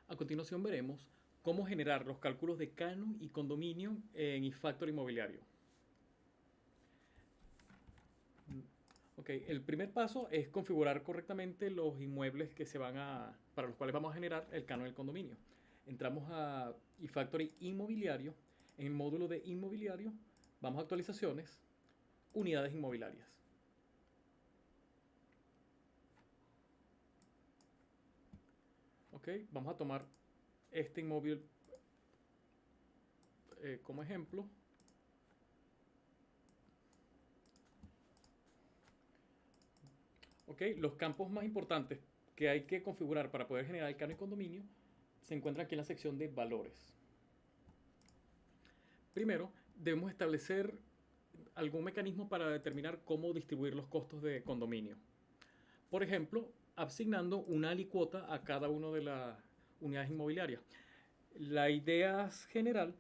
A continuación veremos cómo generar los cálculos de canon y condominio en eFactor inmobiliario. Ok, el primer paso es configurar correctamente los inmuebles para los cuales vamos a generar el canon y el condominio. Entramos a eFactory inmobiliario. En el módulo de inmobiliario vamos a actualizaciones, unidades inmobiliarias. Ok, vamos a tomar este inmóvil como ejemplo. Ok, los campos más importantes que hay que configurar para poder generar el canon y condominio se encuentran aquí en la sección de valores. Primero, debemos establecer algún mecanismo para determinar cómo distribuir los costos de condominio. Por ejemplo, asignando una alicuota a cada una de las unidades inmobiliarias. La idea general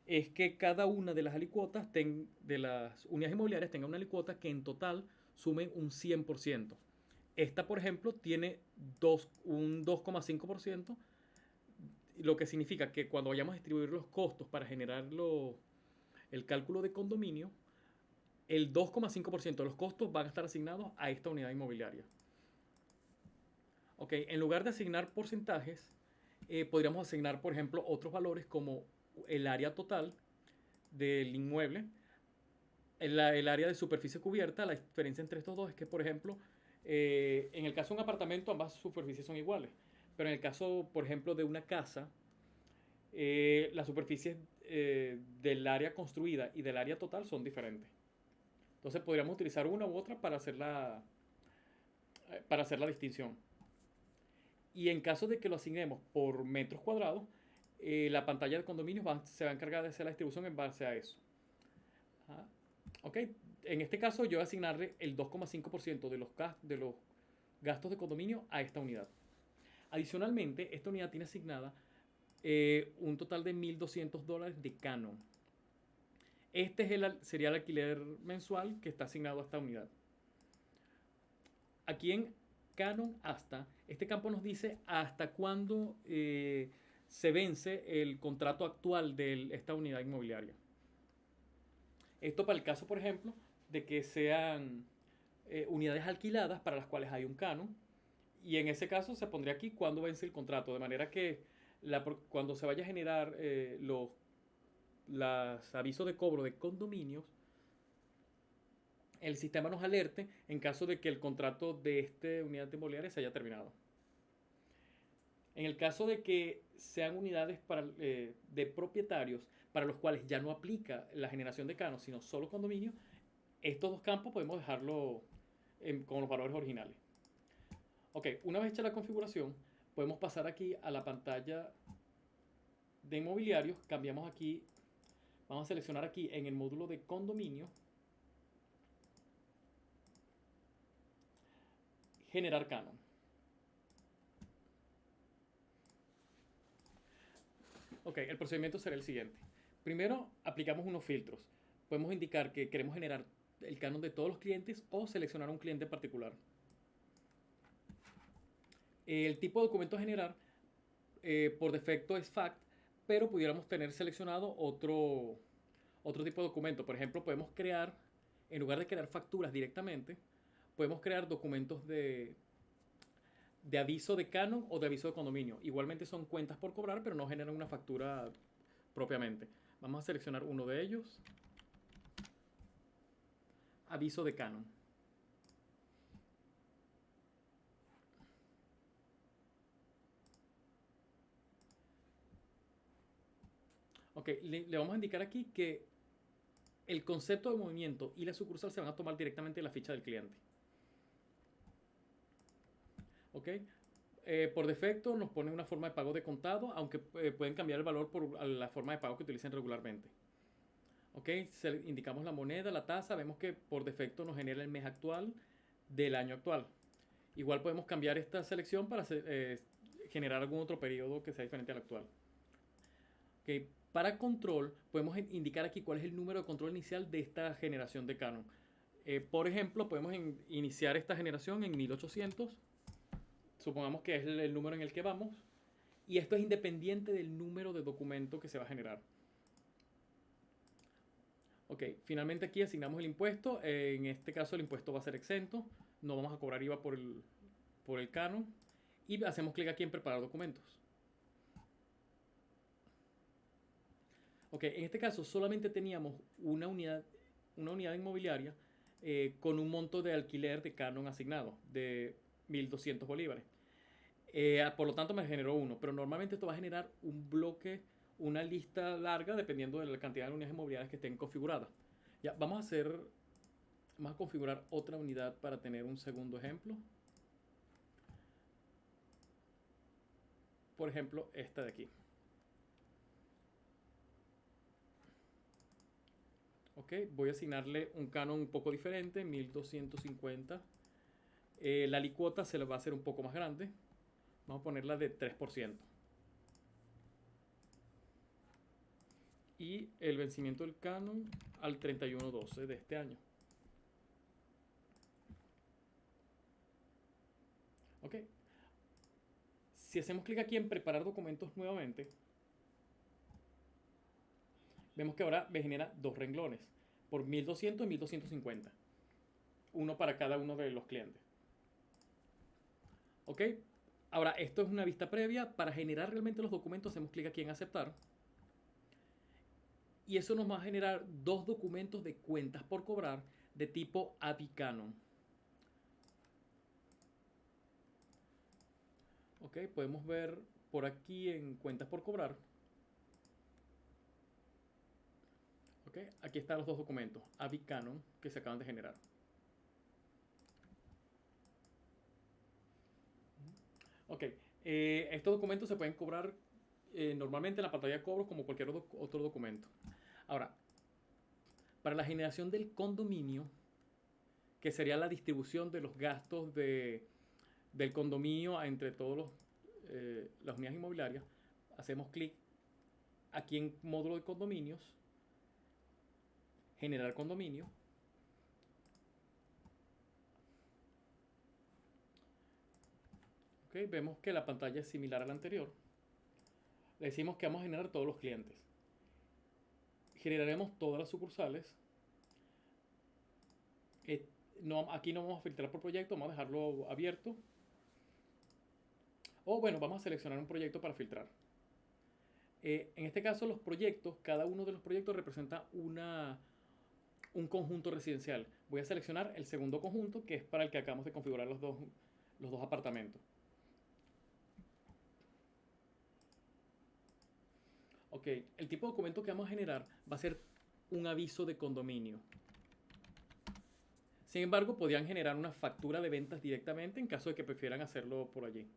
es que cada una de las alicuotas de las unidades inmobiliarias tenga una alicuota que en total sume un 100%. Esta, por ejemplo, tiene un 2,5%, lo que significa que cuando vayamos a distribuir los costos para generar el cálculo de condominio, el 2,5% de los costos van a estar asignados a esta unidad inmobiliaria. Ok, en lugar de asignar porcentajes, podríamos asignar, por ejemplo, otros valores como el área total del inmueble, el área de superficie cubierta. La diferencia entre estos dos es que, por ejemplo, en el caso de un apartamento ambas superficies son iguales, pero en el caso, por ejemplo, de una casa, las superficies del área construida y del área total son diferentes. Entonces podríamos utilizar una u otra para hacer la distinción. Y en caso de que lo asignemos por metros cuadrados, la pantalla de condominios se va a encargar de hacer la distribución en base a eso. Ah, ok, en este caso yo voy a asignarle el 2,5% de los gastos de condominio a esta unidad. Adicionalmente, esta unidad tiene asignada un total de $1,200 de canon. Sería el alquiler mensual que está asignado a esta unidad. Aquí en canon hasta, este campo nos dice hasta cuándo se vence el contrato actual de esta unidad inmobiliaria. Esto para el caso, por ejemplo, de que sean unidades alquiladas para las cuales hay un canon. Y en ese caso se pondría aquí cuándo vence el contrato, de manera que cuando se vaya a generar los avisos de cobro de condominios, el sistema nos alerte en caso de que el contrato de esta unidad inmobiliaria se haya terminado. En el caso de que sean unidades de propietarios para los cuales ya no aplica la generación de canos, sino solo condominio, estos dos campos podemos dejarlo con los valores originales. Ok, una vez hecha la configuración, podemos pasar aquí a la pantalla de inmobiliarios. Cambiamos aquí, vamos a seleccionar aquí en el módulo de condominio, generar canon. Ok, el procedimiento será el siguiente. Primero, aplicamos unos filtros. Podemos indicar que queremos generar el canon de todos los clientes o seleccionar un cliente en particular. El tipo de documento a generar por defecto es FACT, pero pudiéramos tener seleccionado otro tipo de documento. Por ejemplo, podemos crear, en lugar de crear facturas directamente, podemos crear documentos de aviso de canon o de aviso de condominio. Igualmente son cuentas por cobrar, pero no generan una factura propiamente. Vamos a seleccionar uno de ellos. Aviso de canon. Ok, le vamos a indicar aquí que el concepto de movimiento y la sucursal se van a tomar directamente de la ficha del cliente. Ok, por defecto nos pone una forma de pago de contado, aunque pueden cambiar el valor por la forma de pago que utilicen regularmente. Ok, indicamos la moneda, la tasa, vemos que por defecto nos genera el mes actual del año actual. Igual podemos cambiar esta selección para generar algún otro periodo que sea diferente al actual. Okay. Para control, podemos indicar aquí cuál es el número de control inicial de esta generación de canon. Por ejemplo, podemos iniciar esta generación en 1800. Supongamos que es el número en el que vamos. Y esto es independiente del número de documento que se va a generar. Ok, finalmente aquí asignamos el impuesto. En este caso el impuesto va a ser exento. No vamos a cobrar IVA por el canon. Y hacemos clic aquí en preparar documentos. Ok, en este caso solamente teníamos una unidad inmobiliaria con un monto de alquiler de canon asignado de 1.200 bolívares. Por lo tanto me generó uno, pero normalmente esto va a generar un bloque, una lista larga dependiendo de la cantidad de unidades inmobiliarias que estén configuradas. Ya, vamos a configurar otra unidad para tener un segundo ejemplo. Por ejemplo, esta de aquí. Ok, voy a asignarle un canon un poco diferente, 1.250. La alicuota se le va a hacer un poco más grande. Vamos a ponerla de 3%. Y el vencimiento del canon al 31/12 de este año. Ok. Si hacemos clic aquí en preparar documentos nuevamente, vemos que ahora me genera dos renglones por 1.200 y 1.250. Uno para cada uno de los clientes. Ok. Ahora, esto es una vista previa. Para generar realmente los documentos, hacemos clic aquí en aceptar. Y eso nos va a generar dos documentos de cuentas por cobrar de tipo API Canon. Ok, podemos ver por aquí en cuentas por cobrar. Ok, aquí están los dos documentos, API Canon, que se acaban de generar. Ok, estos documentos se pueden cobrar normalmente en la pantalla de cobros como cualquier otro documento. Ahora, para la generación del condominio, que sería la distribución de los gastos del condominio entre todas las unidades inmobiliarias, hacemos clic aquí en módulo de condominios, generar condominio. Okay, vemos que la pantalla es similar a la anterior. Le decimos que vamos a generar todos los clientes. Generaremos todas las sucursales. Aquí no vamos a filtrar por proyecto, vamos a dejarlo abierto. O bueno, vamos a seleccionar un proyecto para filtrar. En este caso los proyectos, cada uno de los proyectos representa un conjunto residencial. Voy a seleccionar el segundo conjunto, que es para el que acabamos de configurar los dos apartamentos. Ok, el tipo de documento que vamos a generar va a ser un aviso de condominio. Sin embargo, podrían generar una factura de ventas directamente en caso de que prefieran hacerlo por allí.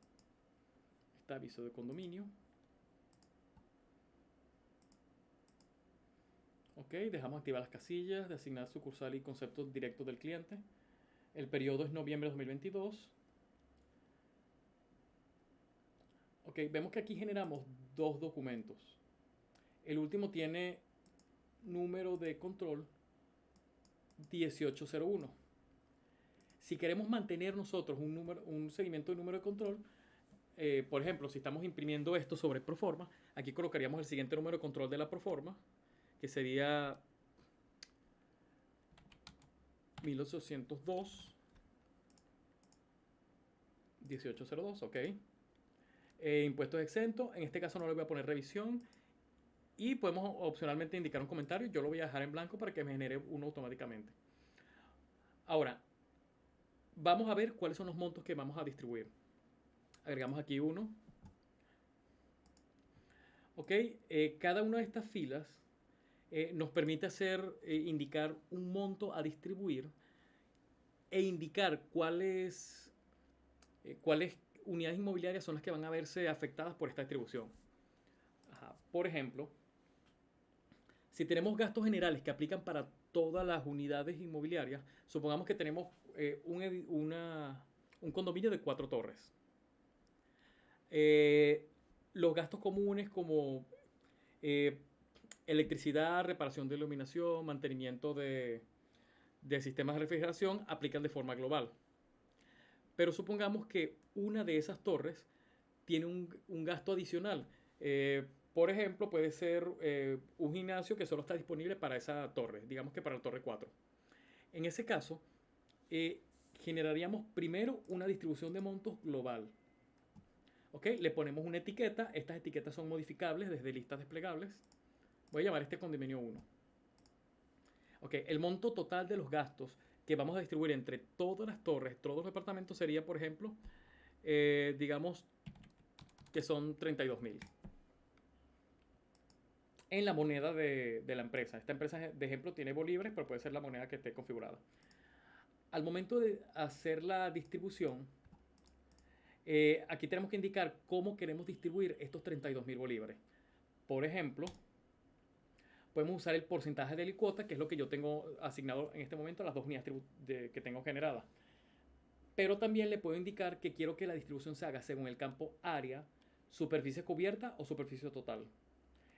Está aviso de condominio. Ok, dejamos activar las casillas de asignar sucursal y conceptos directos del cliente. El periodo es noviembre de 2022. Ok, vemos que aquí generamos dos documentos. El último tiene número de control 1801. Si queremos mantener nosotros un seguimiento de número de control, por ejemplo, si estamos imprimiendo esto sobre Proforma, aquí colocaríamos el siguiente número de control de la Proforma, que sería 1802 1802, ok. Impuestos exentos, en este caso no le voy a poner revisión. Y podemos opcionalmente indicar un comentario. Yo lo voy a dejar en blanco para que me genere uno automáticamente. Ahora, vamos a ver cuáles son los montos que vamos a distribuir. Agregamos aquí uno. Ok, cada una de estas filas nos permite indicar un monto a distribuir e indicar cuáles unidades inmobiliarias son las que van a verse afectadas por esta distribución. Ajá. Por ejemplo, si tenemos gastos generales que aplican para todas las unidades inmobiliarias, supongamos que tenemos un condominio de 4 torres. Los gastos comunes como electricidad, reparación de iluminación, mantenimiento de sistemas de refrigeración aplican de forma global. Pero supongamos que una de esas torres tiene un gasto adicional. Por ejemplo, puede ser un gimnasio que solo está disponible para esa torre, digamos que para la torre 4. En ese caso, eh, generaríamos primero una distribución de montos global. ¿Ok? Le ponemos una etiqueta. Estas etiquetas son modificables desde listas desplegables. Voy a llamar este condominio 1. ¿Ok? El monto total de los gastos que vamos a distribuir entre todas las torres, todos los departamentos, sería, por ejemplo, digamos que son 32.000 en la moneda de la empresa. Esta empresa, de ejemplo, tiene bolívares, pero puede ser la moneda que esté configurada. Al momento de hacer la distribución, aquí tenemos que indicar cómo queremos distribuir estos 32.000 bolívares. Por ejemplo, podemos usar el porcentaje de licuota, que es lo que yo tengo asignado en este momento a las dos unidades que tengo generadas. Pero también le puedo indicar que quiero que la distribución se haga según el campo área, superficie cubierta o superficie total.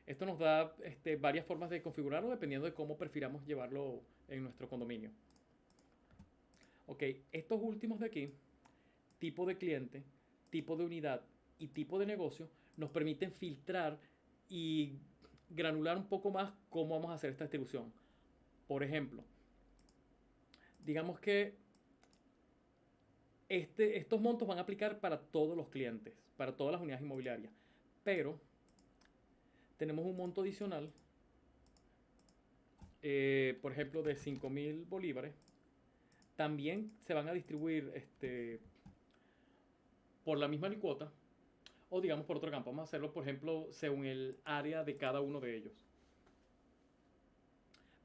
Esto nos da varias formas de configurarlo dependiendo de cómo prefiramos llevarlo en nuestro condominio. Ok, estos últimos de aquí, tipo de cliente, tipo de unidad y tipo de negocio, nos permiten filtrar y granular un poco más cómo vamos a hacer esta distribución. Por ejemplo, digamos que estos montos van a aplicar para todos los clientes, para todas las unidades inmobiliarias, pero tenemos un monto adicional, por ejemplo, de 5.000 bolívares. También se van a distribuir por la misma licuota o digamos por otro campo. Vamos a hacerlo, por ejemplo, según el área de cada uno de ellos.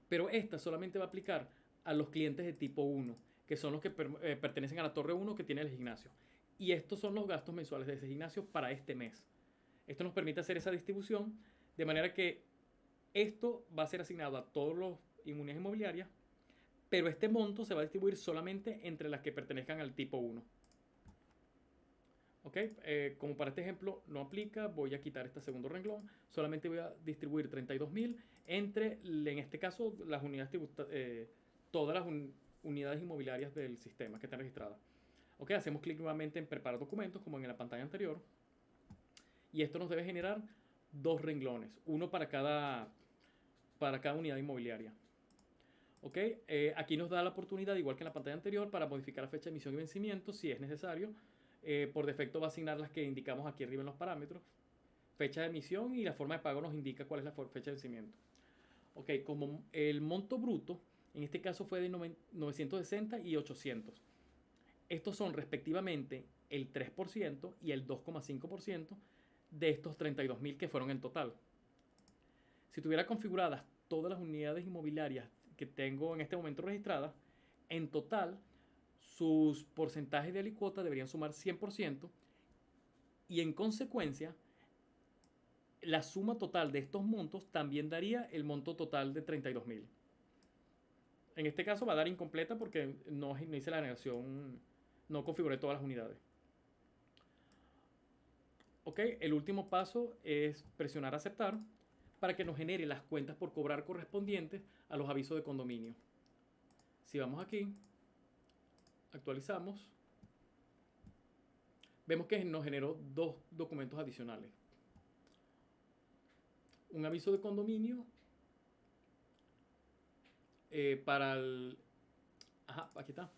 Pero esta solamente va a aplicar a los clientes de tipo 1, que son los que pertenecen a la torre 1 que tiene el gimnasio. Y estos son los gastos mensuales de ese gimnasio para este mes. Esto nos permite hacer esa distribución de manera que esto va a ser asignado a todos los unidades inmobiliarias, pero este monto se va a distribuir solamente entre las que pertenezcan al tipo 1. ¿Ok? Como para este ejemplo no aplica, voy a quitar este segundo renglón. Solamente voy a distribuir 32.000 entre, en este caso, las unidades todas las unidades inmobiliarias del sistema que están registradas. ¿Ok? Hacemos clic nuevamente en preparar documentos, como en la pantalla anterior. Y esto nos debe generar dos renglones, uno para cada unidad inmobiliaria. ¿Ok? Aquí nos da la oportunidad, igual que en la pantalla anterior, para modificar la fecha de emisión y vencimiento si es necesario. Por defecto va a asignar las que indicamos aquí arriba en los parámetros. Fecha de emisión y la forma de pago nos indica cuál es la fecha de vencimiento. Ok, como el monto bruto, en este caso fue de 960 y 800. Estos son respectivamente el 3% y el 2,5% de estos 32.000 que fueron en total. Si tuviera configuradas todas las unidades inmobiliarias que tengo en este momento registradas, en total sus porcentajes de alicuota deberían sumar 100% y en consecuencia la suma total de estos montos también daría el monto total de 32.000. En este caso va a dar incompleta porque no hice la generación, no configuré todas las unidades. Ok, el último paso es presionar aceptar para que nos genere las cuentas por cobrar correspondientes a los avisos de condominio. Si vamos aquí, actualizamos, vemos que nos generó dos documentos adicionales. Un aviso de condominio para el... aquí está.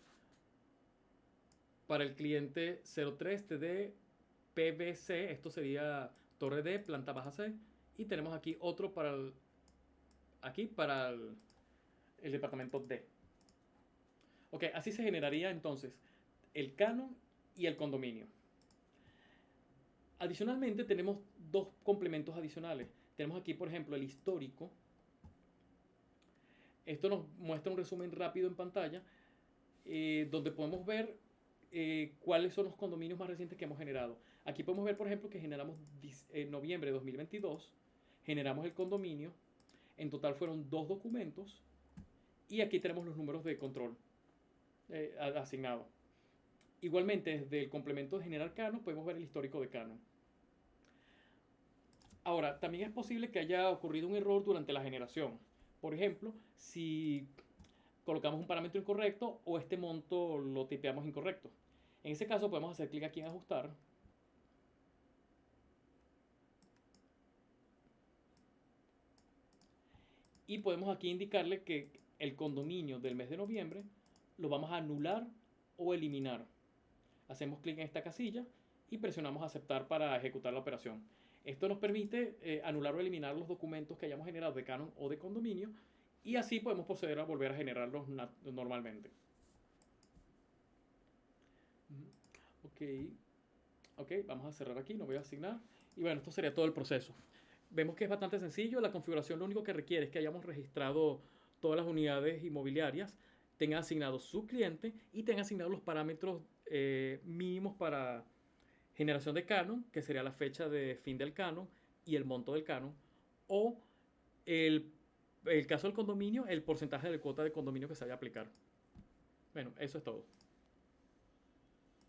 Para el cliente 03 TD PBC, esto sería Torre D, planta baja C. Y tenemos aquí otro para el departamento D. Ok, así se generaría entonces el canon y el condominio. Adicionalmente tenemos dos complementos adicionales. Tenemos aquí, por ejemplo, el histórico. Esto nos muestra un resumen rápido en pantalla, donde podemos ver cuáles son los condominios más recientes que hemos generado. Aquí podemos ver, por ejemplo, que generamos en noviembre de 2022, generamos el condominio. En total fueron 2 documentos. Y aquí tenemos los números de control asignados. Igualmente, desde el complemento de generar canon, podemos ver el histórico de canon. Ahora, también es posible que haya ocurrido un error durante la generación. Por ejemplo, si colocamos un parámetro incorrecto o este monto lo tipeamos incorrecto. En ese caso podemos hacer clic aquí en ajustar Y podemos aquí indicarle que el condominio del mes de noviembre lo vamos a anular o eliminar. Hacemos clic en esta casilla y presionamos aceptar para ejecutar la operación. Esto nos permite anular o eliminar los documentos que hayamos generado de canon o de condominio, y así podemos proceder a volver a generarlos normalmente. Ok, ok, vamos a cerrar aquí, no voy a asignar. Y bueno, esto sería todo el proceso. Vemos que es bastante sencillo. La configuración lo único que requiere es que hayamos registrado todas las unidades inmobiliarias, tengan asignado su cliente y tengan asignados los parámetros mínimos para generación de canon, que sería la fecha de fin del canon y el monto del canon, o el caso del condominio, el porcentaje de cuota de condominio que se vaya a aplicar. Bueno, eso es todo.